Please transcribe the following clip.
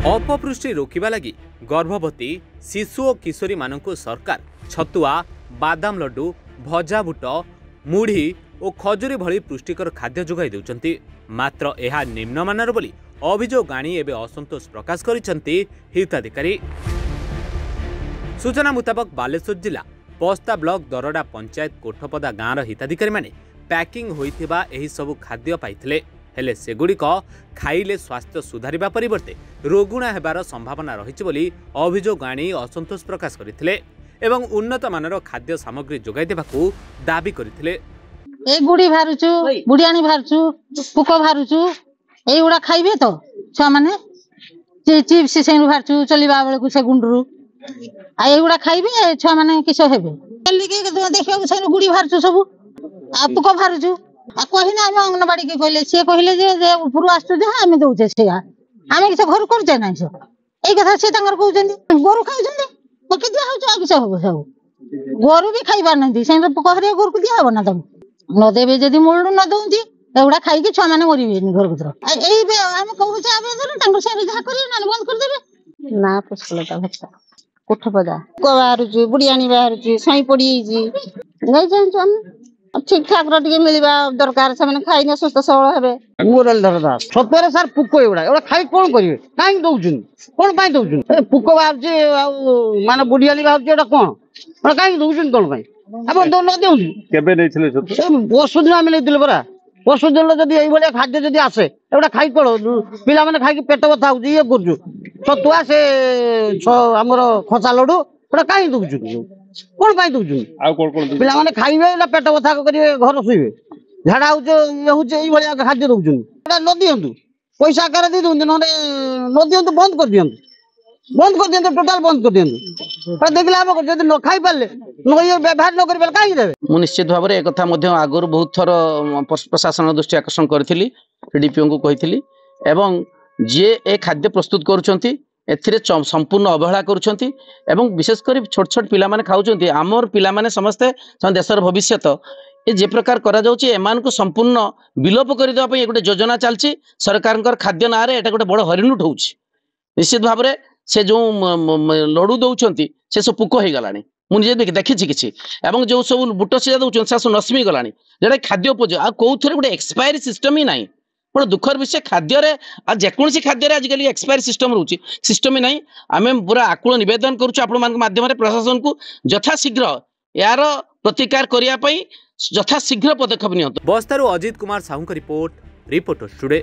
अपपृष्टि रोकवा लगी गर्भवती शिशु और किशोरी मानक सरकार छतुआ बादाम लड्डू भजा बुट मुढ़ी और खजुरी भली पुष्टिकर खाद्य जोगाई देउछंती। मात्र यह निम्नमानर बोली अभियोग आनी एवं असंतोष प्रकाश करिसेंती हिताधिकारी। सूचना मुताबक बालेश्वर जिला पस्ता ब्लॉक दरडा पंचायत कोठपदा गाँवर हिताधिकारी माने पैकिंग होइथिबा एही सबु खाद्य पाइथिले, हेले सेगुड़िक खाइले स्वास्थ्य सुधारिबा परिवर्ते रोगुणा हेबार संभावना रहिछि बोली अभियोग आनी असंतोष प्रकाश करथिले एवं उन्नत मानर खाद्य सामग्री जोगाई देबाकू दाबी करथिले। ए गुड़ी भारुचु बुढ़ियाणी भारुचु पुक भारुचु एगुड़ा खाइबे तो छुआ माने चिप्स से भारुचु चलिबा बेले से गुंडरू आ एगुड़ा खाइबे छुआ माने किस हेबे देखियो से गुड़ी भारुचु सब आ पुक भारुचु आ कहिना हम अंगनवाड़ी के कहले से कहले जे ऊपर आसु जे हम दउछे से हम किस घर करजे नै से ए कथा से तंगर कहउछन्ती गोरु खाउछन्ती पके दिया हो जा किस हो सब गोरु भी खाइबा नै से पुक हरे गोरु को दिया हो ना तम न देवे जदि मूलू न दउंती एगुड़ा खाई छुआ माने मरिबेनी घर भीतर हम कहू बंद कर देबे ना पुष्पलता भत्ता कोठपदा को बाहरुची बुढ़ियाणी बाहरुची सई पड़ी नहीं जान ठीक ठाक रे मिलवा दरकार से माने खाई न सुस्त सबल हेबे मुरल धरदा सतरे सर पुको एगुड़ा खाई कोन करिवे काई दउछन कोन पाई दउछन पुको बाहरुची माने बुढ़ियाणी बाहरुची एटा कोन काई दउछन कोन पाई अपन दोन देउ केबे नै छले पशुदिन आमे नै दिले बरा पशुदिन जदि एई बले खाद्य जदि आसे एटा खाई कोलो पिला माने खाई पेट बथा हो ये करजु सतुआ से हमर खसा लडू एटा काई दउजु कोन पाई दउजु आ कोन पिला माने खाइबे ना पेट बथा करिवे घर सुइबे झाडा हो ये हो एई बले खाद्य दउजु एटा न दियंतु पैसा कर दे दउन न दियंतु बंद कर दियंतु टोटाल बंद कर दियंतु देखला हम जदि न खाई पाले व्यवहार न कर कहीं देवे मु निश्चित भाव में एक आगुरी बहुत थर प्रशासन दृष्टि आकर्षण करी डीपीओ को कही एवं जी ए खाद्य प्रस्तुत करुँच संपूर्ण अवहेला करुँच विशेषकर छोट छोट पिला माने खाऊँ आमर पिला माने समस्ते देशर भविष्य ये जे प्रकार करा जाउची एमान को संपूर्ण विलोप करदेवाई गोटे योजना चलती सरकार खाद्य ना एटा गोटे बड़ हरिण उठाऊँ निश्चित भाव में से जो लडू दौरान से सब पुक हो गला मुझे देखी किसी एवं जो सब बुट सीधा दौरान से सब नस्मी गला जोटा खाद्य उपज आ कौ थे गोटे एक्सपायरी सिस्टम ही ना बड़ा दुखर विषय खाद्य जेकोसी खाद्य आजिकल एक्सपायरी सिस्टम रोचे सिस्टम ही ना आम पूरा आकुल नवेदन करूँ प्रशासन को यथाशीघ्र यार प्रतिकार करने यथाशीघ्र पदक्षेप नि। बस्तारू Ajit Kumar Sahu report reporter today.